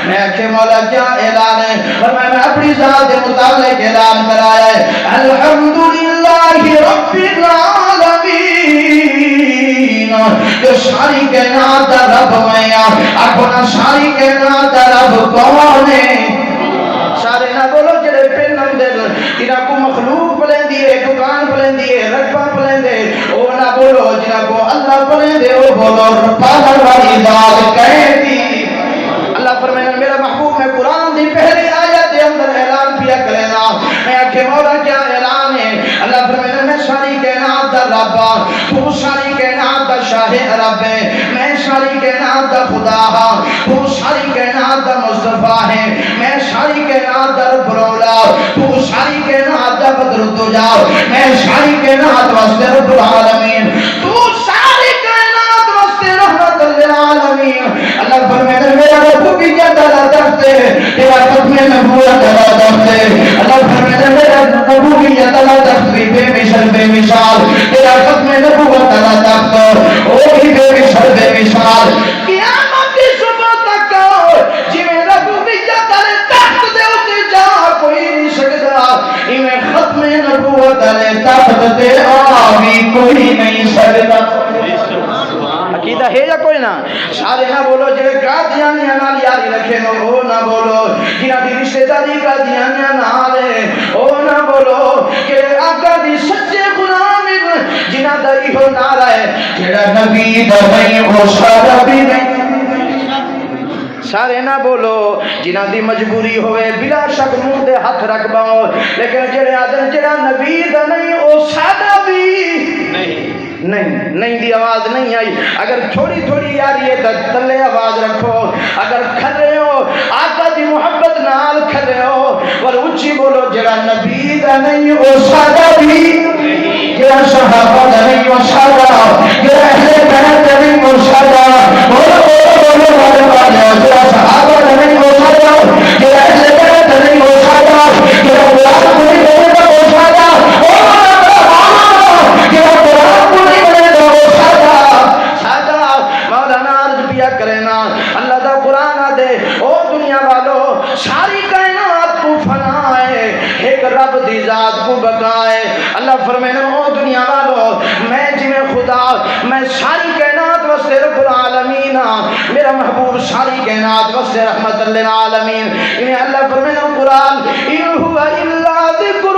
میں کہ مولا کیا اعلان ہے؟ فرمایا میں اپنی ذات متعلق اعلان کرایا ہے الحمدللہ رب العالمین جو ساری کائنات دا رب میں اپنا ساری کائنات دا رب کون ہے؟ سارے نہ بولو جڑے پہنم دے جنہاں کو مخلوق پلندی ہے دکان پلندی ہے رقبہ پلندے او نہ بولو جنہاں کو اللہ پلندے او بولو پاہر والی ذات کہتی اللہ فرمائے میرا محبوب میں قرآن دی پہلی آیت دے اندر اعلان کیا کرنا میں کہ مولا کیا اعلان ہے اللہ فرمائے میں ساری کائنات دا رب تو ساری کائنات دا شاہ عرب ہے میں ساری کائنات دا خدا ہاں تو ساری کائنات دا مصطفیٰ ہے میں ساری کائنات دا رب رولا تو ساری کائنات دا بدر الدجا میں ساری کائنات واسطے رب العالمین تو ساری کائنات واسطے رحمت للعالمین اللہ فرمائے میرا ربوبیت اللہ دفتے تیرا ختم نبوت اللہ دفتے اللہ فرمائے میرا ربوبیت اللہ دفتے بے مثل بے مثال تیرا ختم نبوت اللہ دفتے وہ بھی بے مثل بے مثال قیامت کی صبح تک جی میں ربوبیت اللہ تخت دے ہوتے جا کوئی نہیں سکتا میں ختم نبوت اللہ تخت دے آوی کوئی نہیں سکتا عقیدہ ہے یا کوئی نہ سارے نہ بولو جڑے قادیانیاں نال یاری رکھے نو او نہ بولو جنہاں دی رشتہ داری قادیانیاں نال ہے او نہ بولو کہ آقا دی سچے غلام جنہاں دا ایہو نعرہ ہے جڑا نبی دا نہیں او سارا بھی نہیں سارے نہ بولو جنہاں دی مجبوری ہوئے بلا شک منہ دے ہاتھ رکھ باؤ لیکن جڑے آدن جڑا نبی دا نہیں او سادہ بھی نہیں دی آواز نہیں آئی اگر تھوڑی تھوڑی یاری ہے تو تلے آواز رکھو اگر کھلے ہو آقا دی محبت نال کھلے ہو اور اچھی بولو جڑا نبی دا نہیں او سادہ بھی جڑا صحابہ دا نہیں او سادہ جڑا اہل بیت دا نہیں او سادہ بولو جڑا صحابہ دا نہیں او سادہ جڑا اہل بیت دا نہیں او سادہ جڑا قرآن کو نہیں بولے دا او سادہ اللہ دا قرآن دے او دنیا والو ساری کائنات کو فنا ہے ایک رب دی ذات کو بقائے اللہ فرمائے او دنیا والو میں جی میں خدا میں ساری کائنات واسطے رب العالمین میرا محبوب ساری کائنات واسطے رحمت للعالمین انہیں اللہ فرمائے قرآن ان هو الا ذکر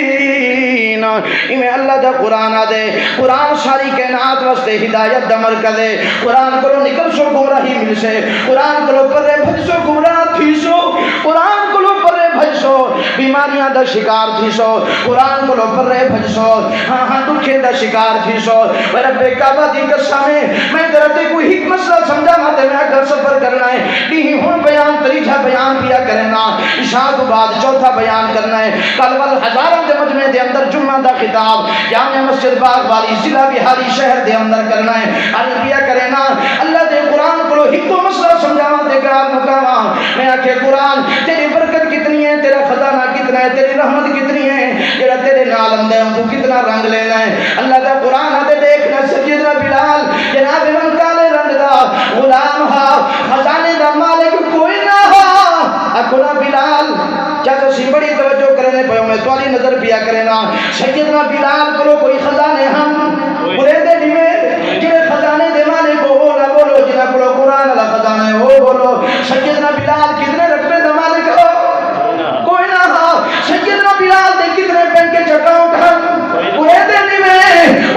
للعالمین انہیں اللہ دا قرآن دے قرآن ساری کائنات واسطے ہدایت دا مرکز ہے قرآن کرو نکل سو گمراہی مل سے قرآن کرو پرے بھج سو گمراہ تھی سو قرآن کرو پرے بھج سو بیماریاں دا شکار تھی سو قرآن کرو پرے بھج سو ہاں دکھے دا شکار تھی سو رب کعبہ دی قسم میں درتے کوئی ایک مسئلہ سمجھا نہ تے میں اگر سفر کرنا ہے نہیں ہوں بیان تریجا بیان کیا کرنا عشاء کے بعد چوتھا بیان کرنا ہے کل ول ہزاروں دے مجمع دے اندر جمعہ دا خطاب جامع مسجد باغ والی ضلع بہاری شہر دے اندر کرنا ہے عربیہ کرنا اللہ دے قرآن کو ایک تو مسئلہ سمجھاواں تے گال مکاواں میں آکھے قرآن تیری برکت کتنی ہے تیرا خزانہ کتنا ہے تیری رحمت کتنی ہے جڑا تیرے نال اندے تو کتنا رنگ لینا ہے اللہ دا قرآن دے دیکھنا سیدنا بلال جناب من کالے رنگ دا غلام ہا خزانے دا مالک کوئی نہ ہا اکھلا بلال چاچا سی بڑی توجہ کرنے پہ میں توالی نظر پیا کرنا سیدنا بلال کرو کوئی خزانے ہم برے دے دیوے جنہیں خزانے دے مالے کو ہو نہ بولو جنہیں کرو قرآن اللہ خزانے ہو بولو سیدنا بلال کتنے رکھنے دے مالے کو کوئی نہ ہا سیدنا بلال دے کتنے پہن کے چکاؤں کھا برے دے دیوے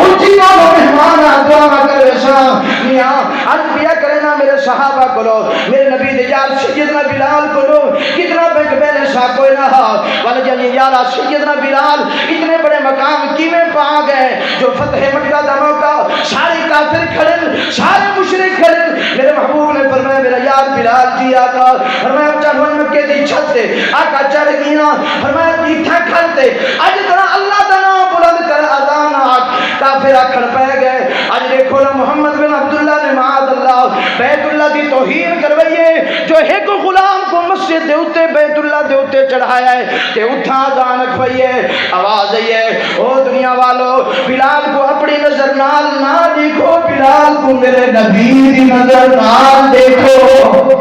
اچھی مالو مہمان دعا کر ویسا میاں آج بیا کرنا میرے صحابہ کرو میرے نبی دے یار سیدنا بلال کرو کتنا بینک بیلنس آ کوئی نہ ہا والا جانی یارا سیدنا بلال اتنے بڑے مقام کیویں پا گئے جو فتح مکہ دا موقع سارے کافر کھڑن سارے مشرک کھڑن میرے محبوب نے فرمایا میرا یار بلال جی آقا فرمایا چل ون مکے دی چھت تے آقا چڑھ گیا فرمایا پیٹھا کھڑتے اج طرح اللہ دا نام بلند کر اذان آج کافر اکھڑ پہ گئے اج دیکھو نا محمد بن عبداللہ نے معاذ اللہ بیت اللہ دی توہین کروائیے جو ایک غلام کو مسجد دیوتے بیت اللہ دیوتے چڑھایا ہے تے اتھا آزان کھوئیے آواز آئیے او دنیا والو بلال کو اپنی نظر نال نہ دیکھو بلال کو میرے نبی دی نظر نال دیکھو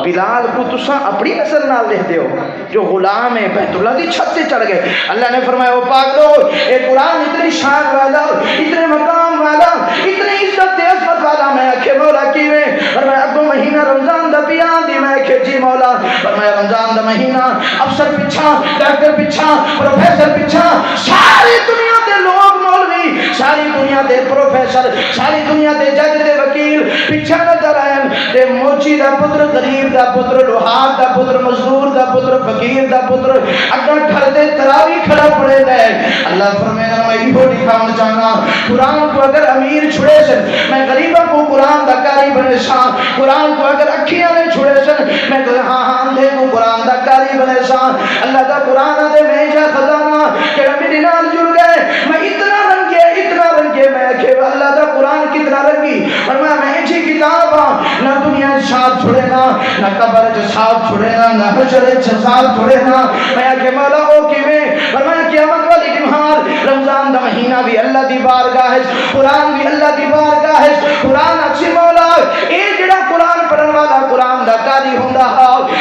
بلال کو تسا اپنی نظر نال دیکھ دیو جو غلام ہے بیت اللہ دی چھت سے چڑھ گئے اللہ نے فرمایا او پاک لوگ اے قرآن اتنی شان والا اتنے مقام والا اتنی عزت عظمت والا میں آکھے مولا کی میں فرمایا اب مہینہ رمضان دا بیان دی میں آکھے جی مولا فرمایا رمضان دا مہینہ افسر پچھا ڈاکٹر پچھا پروفیسر پچھا ساری دنیا دے لوگ مولوی ساری دنیا دے پروفیسر ساری دنیا دے جج دے وکیل پچھا نظر آئے تے موچی دا پتر غریب دا پتر لوہار دا پتر مزدور دا پتر فقیر دا پتر اگر گھر دے تراوی کھڑا پڑے گئے اللہ فرمائے میں یہ دکھانا چاہنا قرآن کو اگر امیر چھڑے سن میں غریبوں کو قرآن دا کاری بنے سا قرآن کو اگر اکھیاں نے چھڑے سن میں ہاں اندھے کو قرآن دا کاری بنے سا اللہ دا قرآن دے میں جا خزانہ کہ میری نال جڑ گئے میں اتنا رنگے میں کہ اللہ دا قرآن کتنا رنگی فرمایا میں ایچی کتاب ہاں نہ دنیا ساتھ چھوڑے نا نہ قبر ساتھ چھوڑے نا نہ حشر ساتھ چھوڑے نا میں کہ مولا ہو کی میں فرمایا قیامت والی دمہار رمضان دا مہینہ بھی اللہ دی بارگاہ ہے قرآن بھی اللہ دی بارگاہ ہے قرآن اچھی مولا اے جڑا قرآن پڑھن والا قرآن دا قاری ہوندا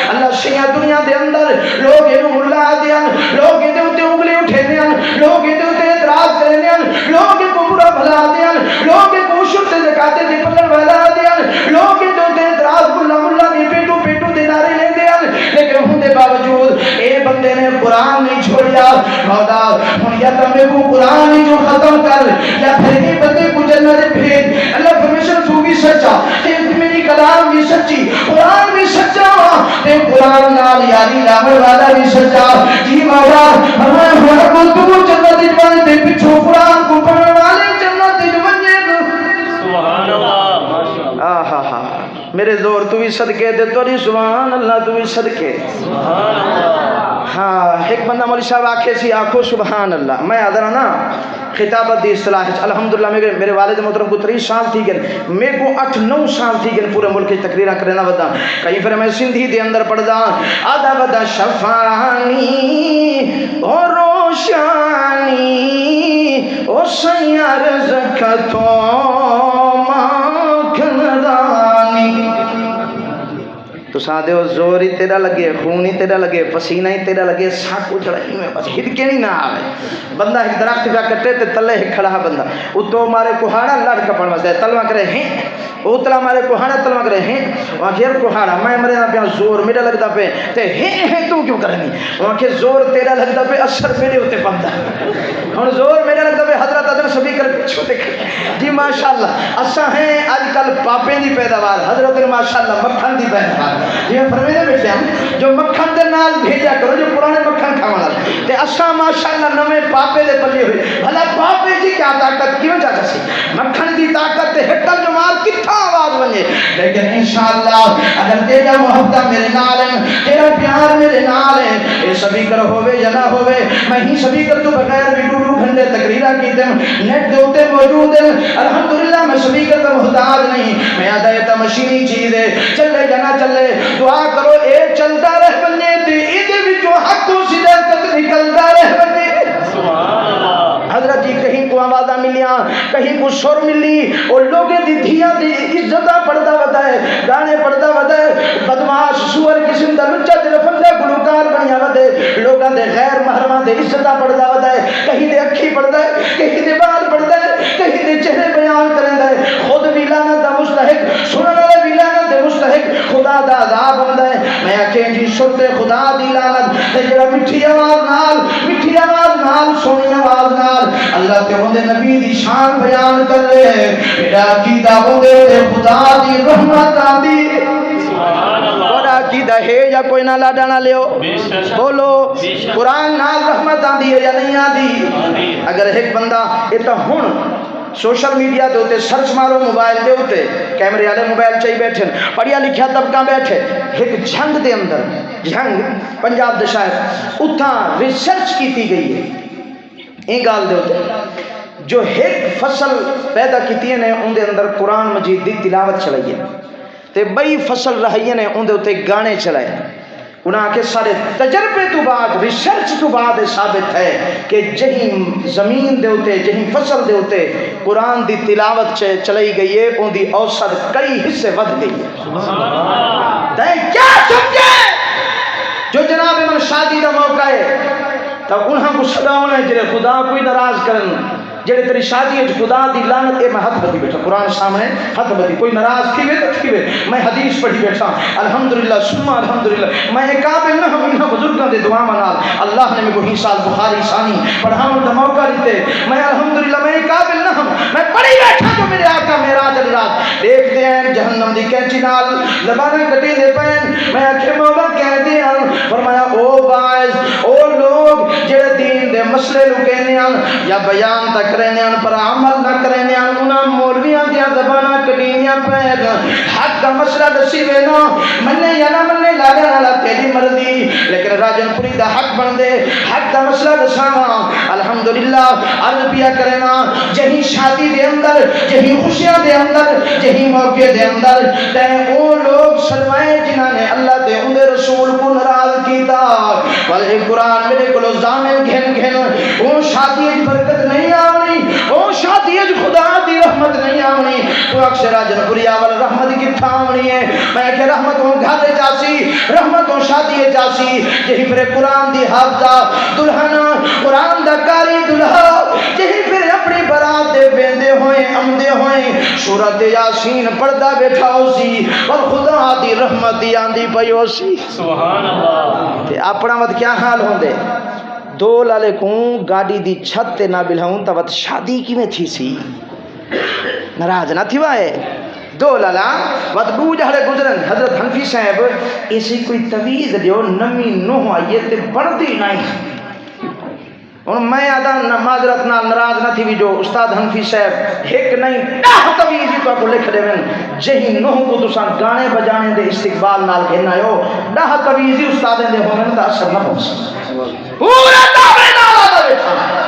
اللہ شیعہ دنیا دے اندر لوگ اینو ملا دیاں لوگ دے اوتے انگلی اٹھے دیاں لوگ دے اوتے اعتراض کرے دیاں لوگ کو برا بھلا دیاں لوگ کو شرط زکات دے پلن والا دیاں لوگ دے اوتے اعتراض ملا دی پیٹو دے نعرے لے دیاں لیکن ہن دے باوجود اے بندے نے قرآن نہیں چھوڑیا مولا ہن یا تمے کو قرآن نہیں جو ختم کر یا پھر یہ بندے کو جنت بھیج اللہ پرمیشن تو بھی سچا تے میری کلام بھی سچی قرآن بھی سچا تے قرآن نال یاری لاون والا بھی سچا جی مولا ہمیں ہن کو تو جنت دی بات تے پیچھے قرآن کو پڑھن والے جنت دی ونجے سبحان اللہ ماشاءاللہ ہاں ہاں میرے زور تو بھی صدقے دے توری سبحان اللہ تو بھی صدقے سبحان اللہ ہاں ایک بندہ مولوی صاحب آکھے سی آکھو سبحان اللہ میں آدھر نا خطابت دی اصطلاح الحمدللہ میرے والد محترم کو 30 سال تھی گئے میرے کو 8-9 سال تھی گئے پورے ملک کی تقریرہ کرنا ودا کہیں پھر میں سندھی دے اندر پڑھ دا آدھا ودا شفانی او روشانی او سیار زکتو تو سادے ہو زور ہی تیرا لگے خون ہی تیرا لگے پسینہ ہی تیرا لگے ساکو چڑھائی میں بس ہدکے نہیں نہ آوے بندہ ایک درخت پہ کٹے تے تلے ایک کھڑا بندہ اتو مارے کوہاڑا لڑ کپڑ مسئلہ تلوہ کرے ہیں اتلا مارے کوہاڑا تلوہ کرے ہیں وہاں کھیر کوہاڑا میں مرے نہ پہ زور میرا لگتا پہ تے ہیں تو کیوں کرنی وہاں کھیر زور تیرا لگتا پہ اثر میرے ہوتے بندہ اور زور میرا لگتا پہ حضرت ادھر سبھی کر چھوٹے جی ماشاءاللہ اسا ہیں آج کل پاپے دی پیداوار حضرت ماشاءاللہ مکھن دی پیداوار جی میں فرمیدے بیٹھے ہم جو مکھن دے نال بھیجا کرو جو پرانے مکھن کھاوانا تے اسا ماشاءاللہ نویں پاپے دے پلے ہوئے بھلا پاپے جی کیا طاقت کیوں چاہتا سی مکھن دی طاقت تے ہٹل جو مار کتھا آواز بنے لیکن انشاءاللہ اگر تیرا محبت میرے نال ہے تیرا پیار میرے نال ہے اے سبھی کر ہوئے یا نہ ہوئے میں ہی سبھی کر تو بغیر ویڈیو گھنٹے تقریرہ کی دیں نیٹ دے ہوتے موجود ہیں الحمدللہ میں سبھی کر تو محتاج نہیں میں آدھا مشینی چیز ہے چلے یا نہ چلے دعا کرو اے چلتا رہ بنے دے ایدے بھی جو حق کو سیدھا تک نکلتا رہ بنے حضرت جی کہیں کو آوازہ ملیاں کہیں کو شور ملی اور لوگیں دی دھیاں دی عزتہ پڑھتا ہوتا ہے گانے پڑھتا ہوتا ہے بدماش سور قسم دا لچہ تلفندہ گلوکار بنیا ہوتا ہے لوگاں دے غیر محرمان دے عزتہ پڑھتا ہوتا ہے کہیں دے اکھی پڑھتا ہے کہیں دے بال پڑھتا ہے کہیں دے چہرے بیان کرتا ہے خود بھی لعنت دا مستحق سنن والے بھی لعنت دے مستحق خدا دا عذاب ہوتا ہے میں آکھیں جی شرط خدا دی لعنت تے جڑا مٹھی آواز نال سونی آواز نال اللہ تے ہوندے نبی دی شان بیان کر لے میرا عقیدہ ہوندے تے خدا دی رحمت آندی سبحان اللہ اور عقیدہ ہے یا کوئی نہ لاڈا نہ لیو بولو قرآن نال رحمت آندی ہے یا نہیں آندی اگر ایک بندہ اتا ہن سوشل میڈیا دے ہوتے سرچ مارو موبائل دے ہوتے کیمرے والے موبائل چاہی بیٹھے پڑھیا لکھیا طبقہ بیٹھے ایک جھنگ دے اندر جھنگ پنجاب دے شاید اتھا ریسرچ کی تھی گئی ہے این گال دے ہوتے جو ایک فصل پیدا کیتی نے ان دے اندر قرآن مجید دی تلاوت چلائی ہے تے بئی فصل رہی نے ان دے ہوتے گانے چلائے انہاں کے سارے تجربے تو بعد ریسرچ تو بعد ثابت ہے کہ جہیں زمین دے ہوتے جہیں فصل دے ہوتے قرآن دی تلاوت چلائی گئی ہے ان دی اوسط کئی حصے ود گئی ہے تے کیا سمجھے جو جناب من شادی دا موقع ہے تب انہاں کو سداؤں ہے جنہیں خدا کوئی ناراض کرن جڑے تیری شادی ہے خدا دی لعنت اے میں ہاتھ بدی بیٹھا قرآن سامنے ہاتھ بدی کوئی ناراض تھی وے تو تھی وے میں حدیث پڑھی بیٹھا الحمدللہ ثم الحمدللہ میں قابل نہ ہوں انہاں بزرگاں دے دعا منال اللہ نے میرے کو ہی سال بخاری ثانی پڑھاؤں دا موقع دیتے میں الحمدللہ میں قابل نہ ہوں میں پڑھی بیٹھا جو میرے آقا معراج علی رات دیکھتے ہیں جہنم دی کینچی نال لبانا کٹی دے پین میں آکھے مولا کہتے ہیں فرمایا او باعث او لوگ جڑے دین دے مسئلے لکینے ہیں یا بیان تک کرنے پر عمل نہ کرنے انہاں مولویاں دیا زبانہ کٹینیاں پہ حق کا مسئلہ دسی وینا مننے یا نہ مننے لاگا والا تیری مرضی لیکن راجن پوری دا حق بن دے حق کا مسئلہ دسانا الحمدللہ عرض پیا کرنا جہی شادی دے اندر جہی خوشیاں دے اندر جہی موقع دے اندر تے وہ لوگ سلوائے جنہاں نے اللہ دے اندر رسول کو ناراض کیتا والے قرآن میرے کو زامن گھن گھن وہ شادی برکت نہیں آوی او شادی اج خدا دی رحمت نہیں آونی تو اکثر جنپوری اول رحمت کی تھاونی ہے میں کہ رحمتوں گھر جاسی رحمتوں شادی جاسی یہی پھر قرآن دی حافظہ دلہن قرآن دا کاری دلہا یہی پھر اپنی برات دے بیندے ہوئے امدے ہوئے سورۃ یاسین پڑھدا بیٹھا ہو سی اور خدا دی رحمت دی آندی پئی ہو سی سبحان اللہ تے اپنا وقت کیا حال ہوندے دو لالے کوں گاڑی دی چھت تے نہ بلہوں تا وقت شادی کی میں تھی سی ناراض نہ تھی وائے دو لالا وقت بو جہلے گزرن حضرت حنفی صاحب ایسی کوئی تویز دیو نمی نوہ آئیے تے بڑھتی نہیں اور میں آدھا معذرت نہ ناراض نہ تھی بھی جو استاد حنفی صاحب ایک نہیں ڈاہ تویزی تو آپ کو لکھ دے میں جہی نوہ کو تو سان گانے بجانے دے استقبال نال گھننا یو ڈاہ تویزی استادیں دے ہونے دا اثر نہ ہو سکتا پورا دعوے نال آدھا بیٹھا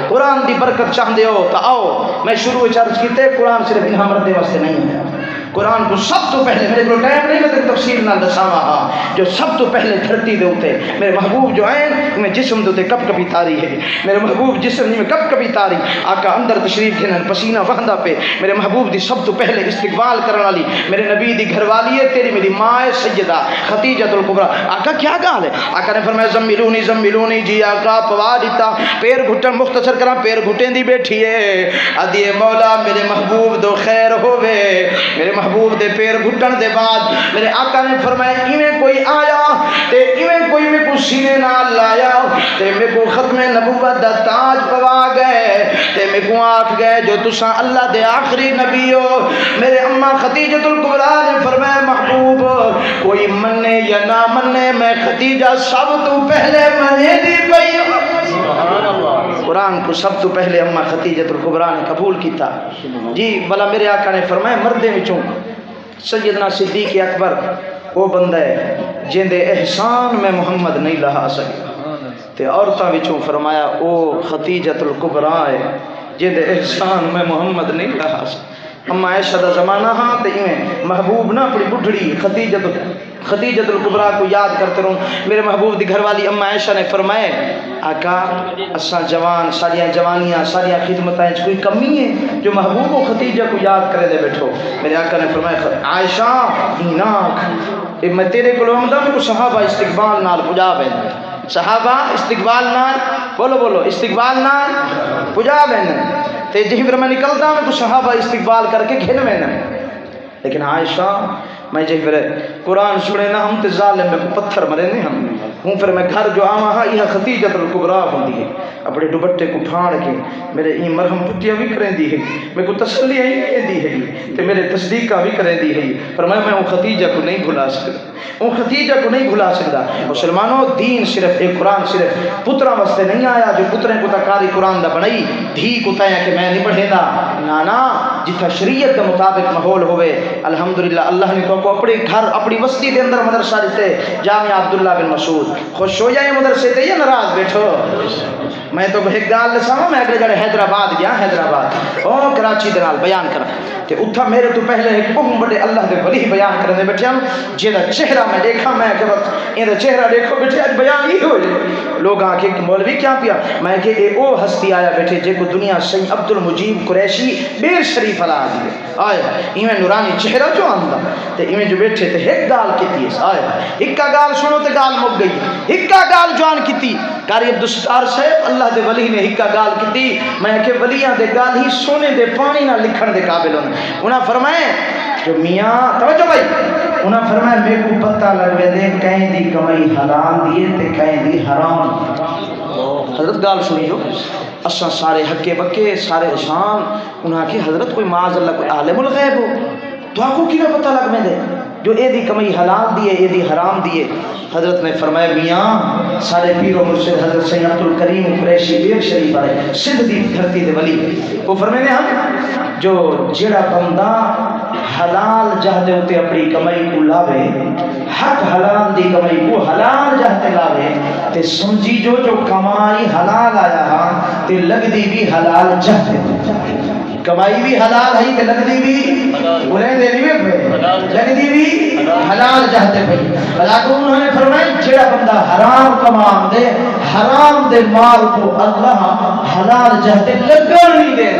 قرآن دی برکت چاہتے ہو تو آؤ میں شروع چرچ کیتے قرآن صرف انہاں مردے واسطے نہیں ہے قرآن کو سب تو پہلے میرے کو ٹائم نہیں میں تفسیر نال دساواں ہاں جو سب تو پہلے دھرتی دے اوتے میرے محبوب جو ہیں میں جسم دے اوتے کب کبھی تاری ہے میرے محبوب جسم میں کب کبھی تاری آقا اندر تشریف گھنن پسینہ وہندا پہ میرے محبوب دی سب تو پہلے استقبال کرن والی میرے نبی دی گھر والی ہے تیری میری ماں ہے سیدہ خدیجہ الکبریٰ آقا کیا گال ہے آقا نے فرمایا زملونی جی آقا پوا دیتا پیر گھٹن مختصر کراں پیر گھٹیں دی بیٹھی ہے ادی مولا میرے محبوب دو خیر ہوے میرے محبوب دے پیر گھٹن دے بعد میرے آقا نے فرمایا ایویں کوئی آیا تے ایویں کوئی میں کو سینے نال لایا تے میں کو ختم نبوت دا تاج پوا گئے تے میں کو آکھ گئے جو تساں اللہ دے آخری نبی ہو میرے اماں خدیجہ الکبریٰ نے فرمایا محبوب کوئی مننے یا نہ مننے میں خدیجہ سب تو پہلے منے دی پئی سبحان اللہ قرآن کو سب تو پہلے اماں خدیجہ الکبریٰ نے قبول کیتا جی بلا میرے آقا نے فرمایا مردے وچوں سیدنا صدیق اکبر وہ بندہ ہے جن دے احسان میں محمد نہیں لہا سکے تے عورتاں وچوں فرمایا او خدیجہ الکبریٰ ہے جن دے احسان میں محمد نہیں لہا سکے اما عائشہ دا زمانہ ہاں تے ایویں محبوب نہ اپنی بڈھڑی خدیجہ الکبریٰ کو یاد کرتے رہوں میرے محبوب دی گھر والی اما عائشہ نے فرمائے آقا اساں جوان ساریاں جوانیاں ساریاں خدمتیں کوئی کمی ہے جو محبوب و خدیجہ کو یاد کرے دے بیٹھو میرے آقا نے فرمایا عائشہ ایناک میں تیرے کو لومدہ میں کو صحابہ استقبال نال پجا بین صحابہ استقبال نال بولو استقبال نال پجا بین تے جہی پھر میں نکلتا میں کو صحابہ استقبال کر کے گھن میں لیکن عائشہ میں جہی پھر قرآن سنے نا ہم تے ظالم میں کو پتھر مرے نہیں ہوں پھر میں گھر جو آواں ہاں یہ خدیجہ الکبریٰ ہوندی ہے اپنے دوپٹے کو پھاڑ کے میرے این مرہم پٹیاں بھی کریں دی ہے میں کو تسلی ہی کریں دی ہے تے میرے تصدیقہ بھی کریں دی ہے فرمایا میں وہ خدیجہ کو نہیں بھلا سکتا وہ خدیجہ کو نہیں بھلا سکتا مسلمانوں دین صرف ایک قرآن صرف پترا واسطے نہیں آیا جو پتریں کو تکاری قرآن دا بنائی دھی کو تایا کہ میں نہیں پڑھے دا نانا جتھا شریعت کے مطابق ماحول ہوئے الحمدللہ اللہ نے تو کو اپنے گھر اپنی بستی کے اندر مدرسہ دیتے جامعہ عبداللہ بن مسعود خوش ہو جائے مدرسے تے یا ناراض بیٹھو میں تو ایک گال لساواں میں اگلے جڑے حیدرآباد گیا حیدرآباد او کراچی دے نال بیان کرا تے اتھا میرے تو پہلے ایک بہت بڑے اللہ دے ولی بیان کرنے بیٹھے ہم جیدا چہرہ میں دیکھا میں کہ بس این چہرہ دیکھو بیٹھے اج بیان ہی ہو جائے لوگ آکھے کہ مولوی کیا پیا میں کہ اے او ہستی آیا بیٹھے جے کو دنیا سید عبد المجیب قریشی بیر شریف علا آجی آیا ایویں نورانی چہرہ جو آندہ تے ایویں جو بیٹھے تے ایک گال کیتی ہے آیا ہکا گال سنو تے گال مک گئی ہکا گال جوان کیتی قاری عبدالستار صاحب اللہ دے ولی نے ہکا گال کیتی میں کہ ولیاں دے گال ہی سونے دے پانی نہ لکھن دے قابل ہونے انہاں فرمائے جو میاں توجہ بھائی انہاں فرمائے میرے کو پتہ لگوے دے کہیں دی کمائی حلال دیے تے کہیں دی حرام حضرت گال سنی جو اساں سارے حقے بکے سارے شان انہاں کی حضرت کوئی معاذ اللہ کوئی عالم الغیب ہو تو آپ کو کیا پتہ لگ میں دے جو اے دی کمائی حلال دیے اے دی حرام دیے حضرت نے فرمایا میاں سارے پیر و مرشد حضرت سید عبد الکریم قریشی بیر شریف آئے سندھ دی دھرتی دے ولی وہ فرمانے ہم جو جڑا بندہ حلال جہتے ہوتے اپنی کمائی کو لاوے حق حلال دی کمائی کو حلال جہتے لاوے تے سمجھی جو کمائی حلال آیا ہاں تے لگ دی بھی حلال جہتے کمائی بھی حلال ہے تے لگ دی بھی انہیں دے لیے لگ دی بھی حلال جہتے پہی بلاکہ انہوں نے فرمائی جڑا بندہ حرام کمان دے حرام دے مال کو اللہ حلال جہتے لگن نہیں دے